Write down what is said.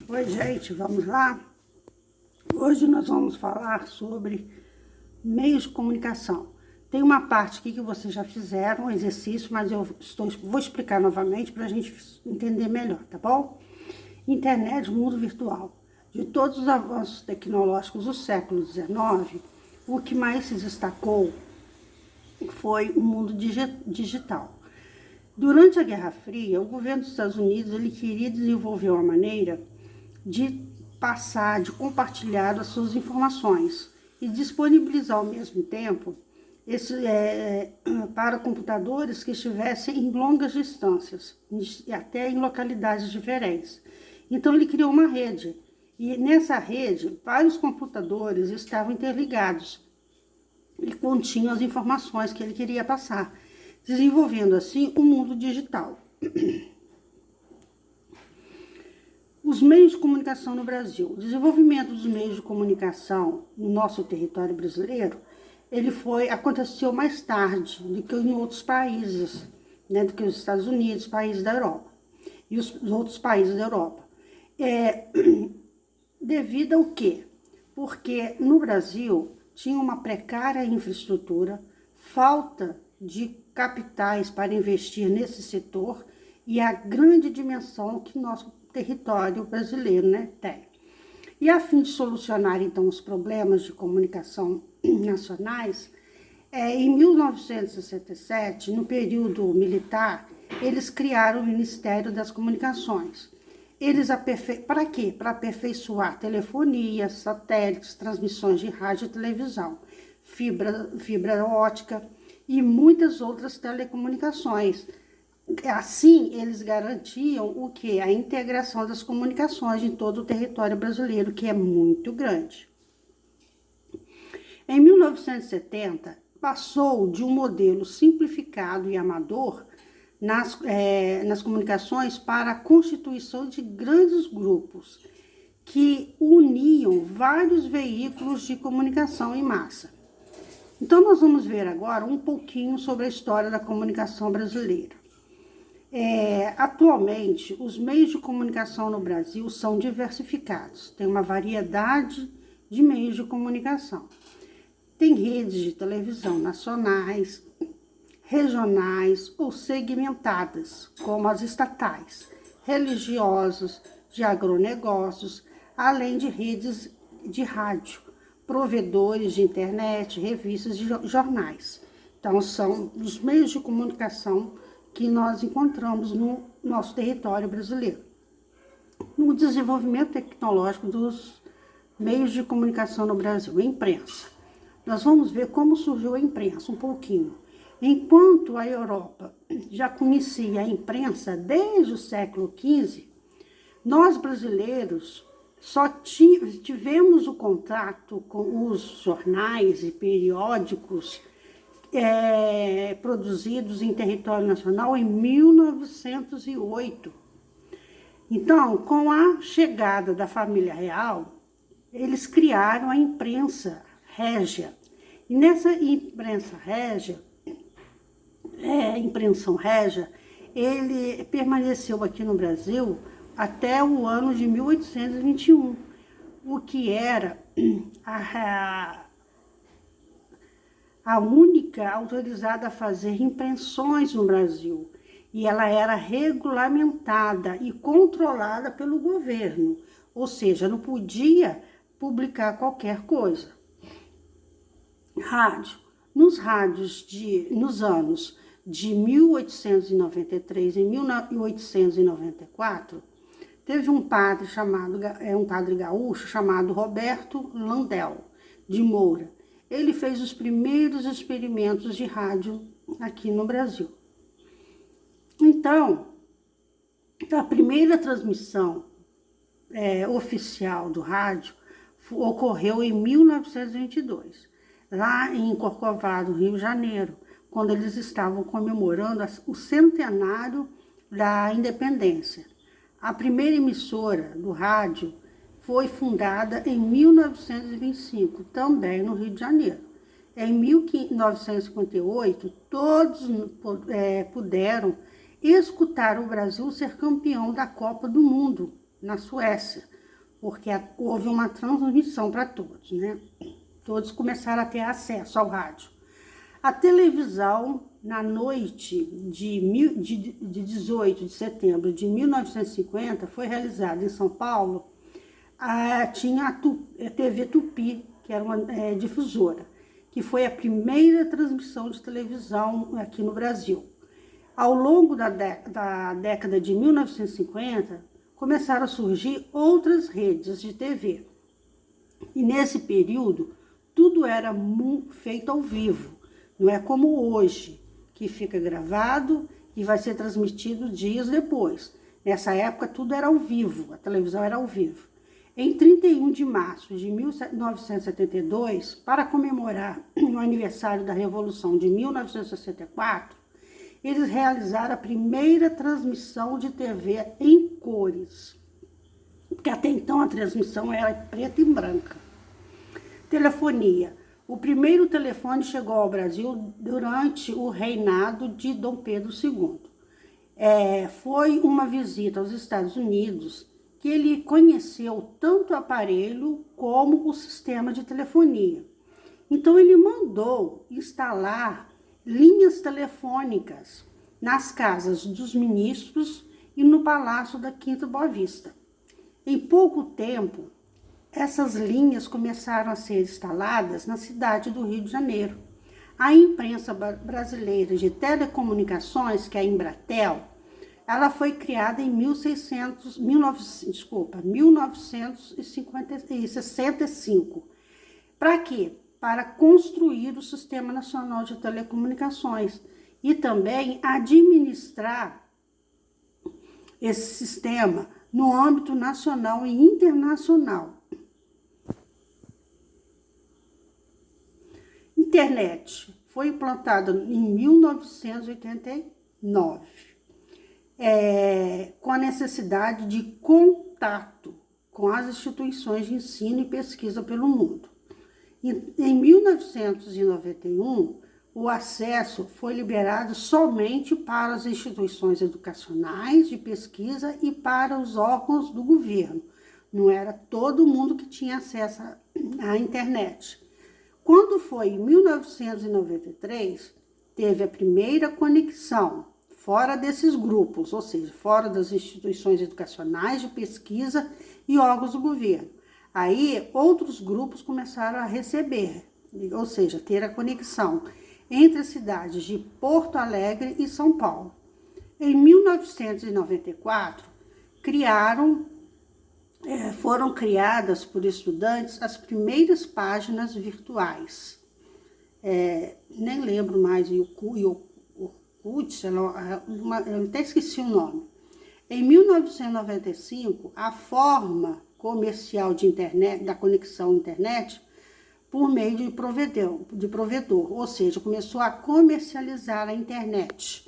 Oi, gente, vamos lá? Hoje nós vamos falar sobre meios de comunicação. Tem uma parte aqui que vocês já fizeram, um exercício, mas vou explicar novamente para a gente entender melhor, tá bom? Internet, mundo virtual. De todos os avanços tecnológicos do século XIX, o que mais se destacou foi o mundo digital. Durante a Guerra Fria, o governo dos Estados Unidos ele queria desenvolver uma maneira de passar, de compartilhar as suas informações e disponibilizar ao mesmo tempo para computadores que estivessem em longas distâncias, e até em localidades diferentes. Então ele criou uma rede, e nessa rede vários computadores estavam interligados e continham as informações que ele queria passar, desenvolvendo assim o mundo digital. Os meios de comunicação no Brasil. O desenvolvimento dos meios de comunicação no nosso território brasileiro, aconteceu mais tarde do que em outros países, né, do que os Estados Unidos, países da Europa, e os outros países da Europa. Devido ao quê? Porque no Brasil tinha uma precária infraestrutura, falta de capitais para investir nesse setor e a grande dimensão que nosso território brasileiro, né, tem. E a fim de solucionar, então, os problemas de comunicação nacionais, em 1967, no período militar, eles criaram o Ministério das Comunicações. Para quê? Para aperfeiçoar telefonia, satélites, transmissões de rádio e televisão, fibra ótica e muitas outras telecomunicações. Assim, eles garantiam o quê? A integração das comunicações em todo o território brasileiro, que é muito grande. Em 1970, passou de um modelo simplificado e amador nas comunicações para a constituição de grandes grupos que uniam vários veículos de comunicação em massa. Então, nós vamos ver agora um pouquinho sobre a história da comunicação brasileira. Atualmente, os meios de comunicação no Brasil são diversificados, tem uma variedade de meios de comunicação. Tem redes de televisão nacionais, regionais ou segmentadas, como as estatais, religiosas, de agronegócios, além de redes de rádio, provedores de internet, revistas e jornais. Então, são os meios de comunicação que nós encontramos no nosso território brasileiro. No desenvolvimento tecnológico dos meios de comunicação no Brasil, a imprensa. Nós vamos ver como surgiu a imprensa um pouquinho. Enquanto a Europa já conhecia a imprensa desde o século XV, nós brasileiros só tivemos o contato com os jornais e periódicos produzidos em território nacional em 1908. Então, com a chegada da família real, eles criaram a imprensa régia. E nessa impressão régia, ele permaneceu aqui no Brasil até o ano de 1821, o que era a única autorizada a fazer impressões no Brasil, e ela era regulamentada e controlada pelo governo, ou seja, não podia publicar qualquer coisa. Rádio. Nos anos de 1893 e 1894, teve um padre gaúcho chamado Roberto Landel de Moura. Ele fez os primeiros experimentos de rádio aqui no Brasil. Então, a primeira transmissão oficial do rádio ocorreu em 1922, lá em Corcovado, Rio de Janeiro, quando eles estavam comemorando o centenário da independência. A primeira emissora do rádio foi fundada em 1925, também no Rio de Janeiro. Em 1958, todos puderam escutar o Brasil ser campeão da Copa do Mundo na Suécia, porque houve uma transmissão para todos, né? Todos começaram a ter acesso ao rádio. A televisão, na noite de 18 de setembro de 1950, foi realizada em São Paulo. Tinha a TV Tupi, que era uma difusora, que foi a primeira transmissão de televisão aqui no Brasil. Ao longo da década de 1950, começaram a surgir outras redes de TV. E nesse período, tudo era feito ao vivo. Não é como hoje, que fica gravado e vai ser transmitido dias depois. Nessa época, tudo era ao vivo, a televisão era ao vivo. Em 31 de março de 1972, para comemorar o aniversário da Revolução de 1964, eles realizaram a primeira transmissão de TV em cores, porque até então a transmissão era preta e branca. Telefonia. O primeiro telefone chegou ao Brasil durante o reinado de Dom Pedro II. Foi uma visita aos Estados Unidos que ele conheceu tanto o aparelho como o sistema de telefonia. Então ele mandou instalar linhas telefônicas nas casas dos ministros e no Palácio da Quinta Boa Vista. Em pouco tempo, essas linhas começaram a ser instaladas na cidade do Rio de Janeiro. A imprensa brasileira de telecomunicações, que é a Embratel, ela foi criada em 1965. Para quê? Para construir o Sistema Nacional de Telecomunicações e também administrar esse sistema no âmbito nacional e internacional. Internet foi implantada em 1989, com a necessidade de contato com as instituições de ensino e pesquisa pelo mundo. Em 1991, o acesso foi liberado somente para as instituições educacionais de pesquisa e para os órgãos do governo. Não era todo mundo que tinha acesso à internet. Quando foi em 1993, teve a primeira conexão fora desses grupos, ou seja, fora das instituições educacionais de pesquisa e órgãos do governo. Aí, outros grupos começaram a receber, ou seja, ter a conexão entre as cidades de Porto Alegre e São Paulo. Em 1994, foram criadas por estudantes as primeiras páginas virtuais. Nem lembro mais, eu até esqueci o nome. Em 1995, a forma comercial de internet, da conexão internet, por meio de provedor, ou seja, começou a comercializar a internet.